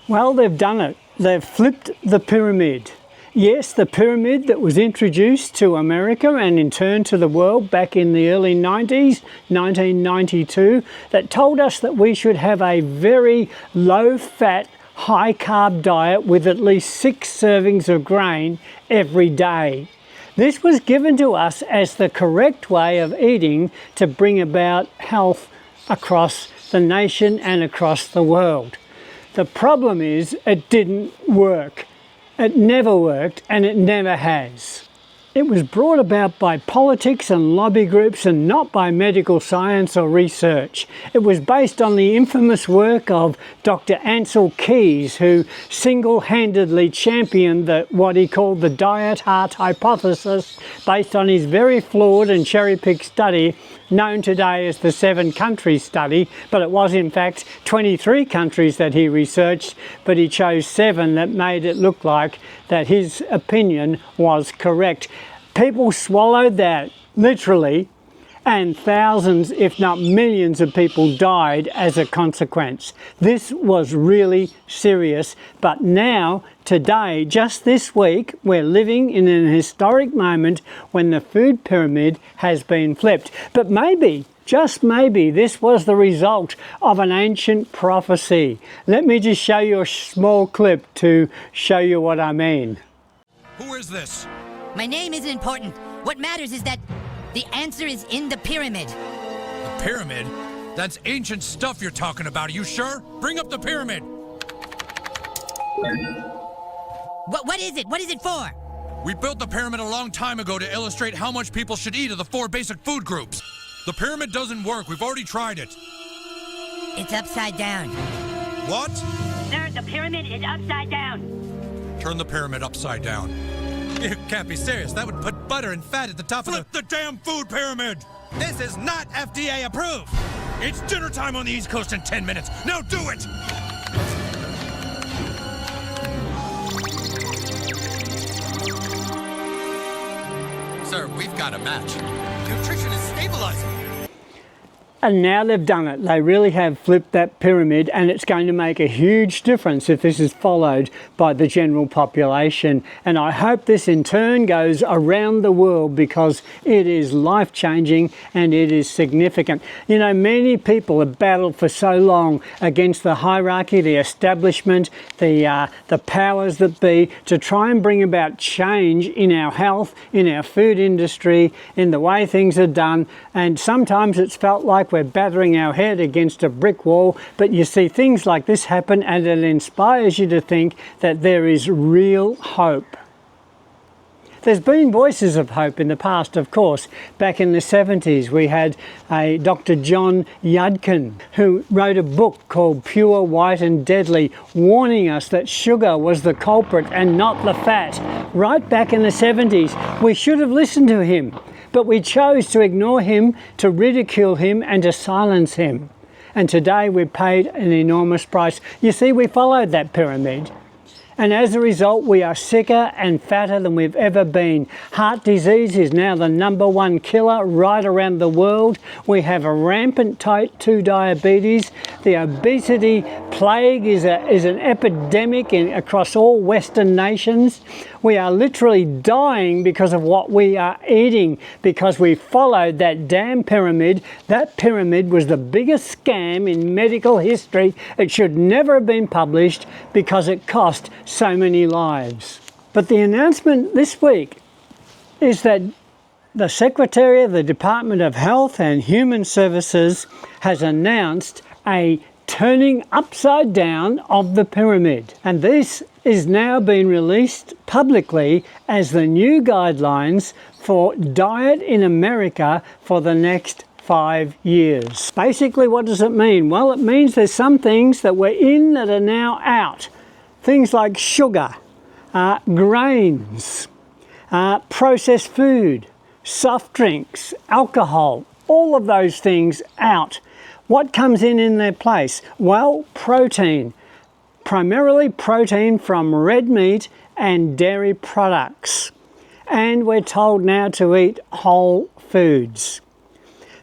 Well, they've done it. They've flipped the pyramid. Yes, the pyramid that was introduced to America and in turn to the world back in the early 90s, 1992, that told us that we should have a very low-fat, high-carb diet with at least 6 servings of grain every day. This was given to us as the correct way of eating to bring about health across the nation and across the world. The problem is it didn't work. It never worked, and it never has. It was brought about by politics and lobby groups and not by medical science or research. It was based on the infamous work of Dr. Ansel Keys, who single-handedly championed what he called the diet heart hypothesis based on his very flawed and cherry-picked study known today as the 7-country study, but it was in fact 23 countries that he researched, but he chose 7 that made it look like that his opinion was correct. People swallowed that literally, and thousands, if not millions of people died as a consequence. This was really serious, but now, today, just this week, we're living in an historic moment when the food pyramid has been flipped. But maybe, just maybe, this was the result of an ancient prophecy. Let me just show you a small clip to show you what I mean. Who is this? My name isn't important. What matters is that the answer is in the pyramid. The pyramid? That's ancient stuff you're talking about. Are you sure? Bring up the pyramid. What is it? What is it for? We built the pyramid a long time ago to illustrate how much people should eat of the 4 basic food groups. The pyramid doesn't work. We've already tried it. It's upside down. What? Sir, the pyramid is upside down. Turn the pyramid upside down. You can't be serious. That would put butter and fat at the top of the damn food pyramid! This is not FDA approved! It's dinner time on the East Coast in 10 minutes. Now do it! Sir, we've got a match. Nutrition is stabilizing. And now they've done it. They really have flipped that pyramid, and it's going to make a huge difference if this is followed by the general population. And I hope this in turn goes around the world because it is life-changing and it is significant. You know, many people have battled for so long against the hierarchy, the establishment, the powers that be, to try and bring about change in our health, in our food industry, in the way things are done. And sometimes it's felt like we're battering our head against a brick wall, but you see things like this happen and it inspires you to think that there is real hope. There's been voices of hope in the past, of course. Back in the 70s, we had a Dr. John Yudkin who wrote a book called Pure, White and Deadly, warning us that sugar was the culprit and not the fat. Right back in the 70s, we should have listened to him. But we chose to ignore him, to ridicule him and to silence him. And today we've paid an enormous price. You see, we followed that pyramid. And as a result, we are sicker and fatter than we've ever been. Heart disease is now the #1 killer right around the world. We have a rampant type 2 diabetes. The obesity plague is an epidemic across all Western nations. We are literally dying because of what we are eating, because we followed that damn pyramid. That pyramid was the biggest scam in medical history. It should never have been published because it cost so many lives. But the announcement this week is that the Secretary of the Department of Health and Human Services has announced a turning upside down of the pyramid. And this is now being released publicly as the new guidelines for diet in America for the next 5 years. Basically, what does it mean? Well, it means there's some things that were in that are now out. Things like sugar, grains, processed food, soft drinks, alcohol, all of those things out. What comes in their place? Well, protein. Primarily protein from red meat and dairy products. And we're told now to eat whole foods.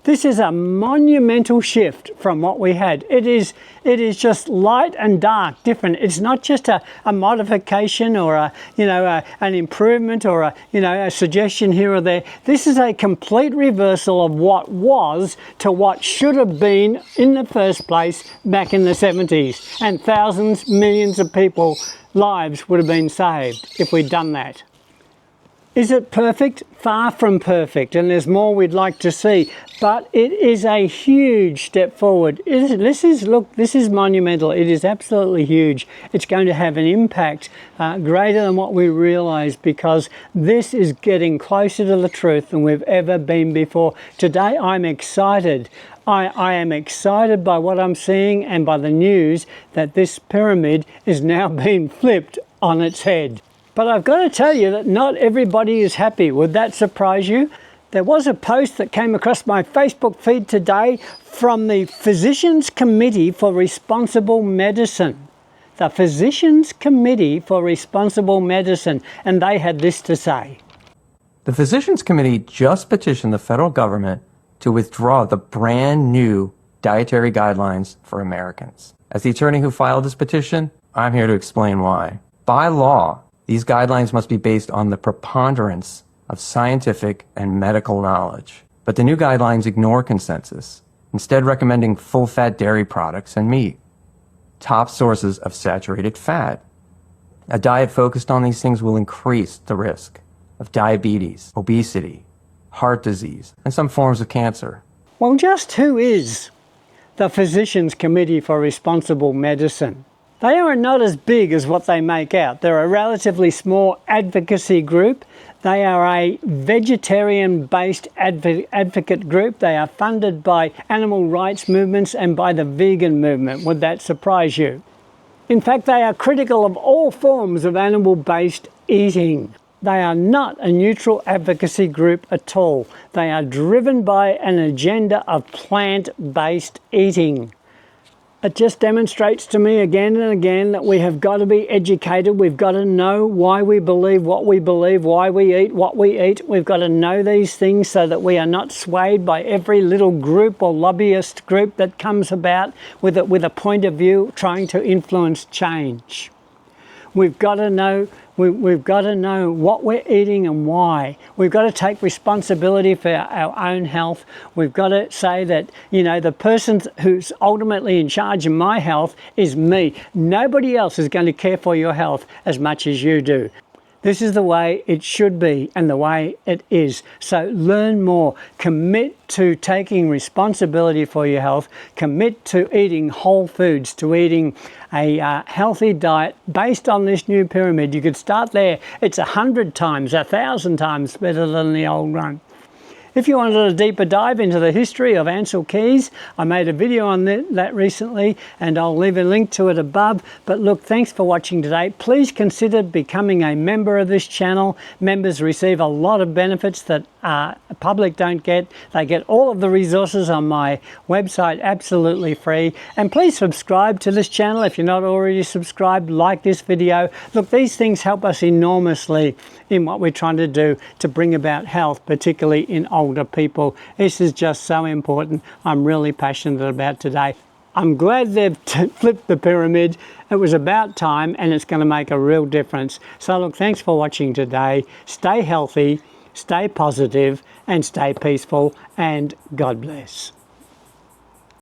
This is a monumental shift from what we had. It is just light and dark, different. It's not just a modification or an improvement or a suggestion here or there. This is a complete reversal of what was to what should have been in the first place back in the 70s. And thousands, millions of people, lives would have been saved if we'd done that. Is it perfect? Far from perfect, and there's more we'd like to see, but it is a huge step forward. This is monumental. It is absolutely huge. It's going to have an impact greater than what we realise, because this is getting closer to the truth than we've ever been before. Today I'm excited. I am excited by what I'm seeing and by the news that this pyramid is now being flipped on its head. But I've got to tell you that not everybody is happy. Would that surprise you? There was a post that came across my Facebook feed today from the Physicians Committee for Responsible Medicine. The Physicians Committee for Responsible Medicine, and they had this to say. The Physicians Committee just petitioned the federal government to withdraw the brand new dietary guidelines for Americans. As the attorney who filed this petition, I'm here to explain why. By law, these guidelines must be based on the preponderance of scientific and medical knowledge. But the new guidelines ignore consensus, instead recommending full-fat dairy products and meat, top sources of saturated fat. A diet focused on these things will increase the risk of diabetes, obesity, heart disease, and some forms of cancer. Well, just who is the Physicians Committee for Responsible Medicine? They are not as big as what they make out. They're a relatively small advocacy group. They are a vegetarian-based advocate group. They are funded by animal rights movements and by the vegan movement. Would that surprise you? In fact, they are critical of all forms of animal-based eating. They are not a neutral advocacy group at all. They are driven by an agenda of plant-based eating. It just demonstrates to me again and again that we have got to be educated. We've got to know why we believe, why we eat what we eat. We've got to know these things so that we are not swayed by every little group or lobbyist group that comes about with a point of view trying to influence change. We've got to know what we're eating and why. We've got to take responsibility for our own health. We've got to say that, the person who's ultimately in charge of my health is me. Nobody else is going to care for your health as much as you do. This is the way it should be and the way it is. So learn more. Commit to taking responsibility for your health. Commit to eating whole foods, to eating a healthy diet based on this new pyramid. You could start there. It's 100 times, 1,000 times better than the old one. If you wanted a deeper dive into the history of Ancel Keys, I made a video on that recently, and I'll leave a link to it above. But look, thanks for watching today. Please consider becoming a member of this channel. Members receive a lot of benefits that the public don't get. They get all of the resources on my website absolutely free. And please subscribe to this channel if you're not already subscribed. Like this video. Look, these things help us enormously in what we're trying to do to bring about health, particularly in older people. This is just so important. I'm really passionate about today. I'm glad they've flipped the pyramid. It was about time, and it's going to make a real difference. So look, thanks for watching today. Stay healthy, stay positive, and stay peaceful, and God bless.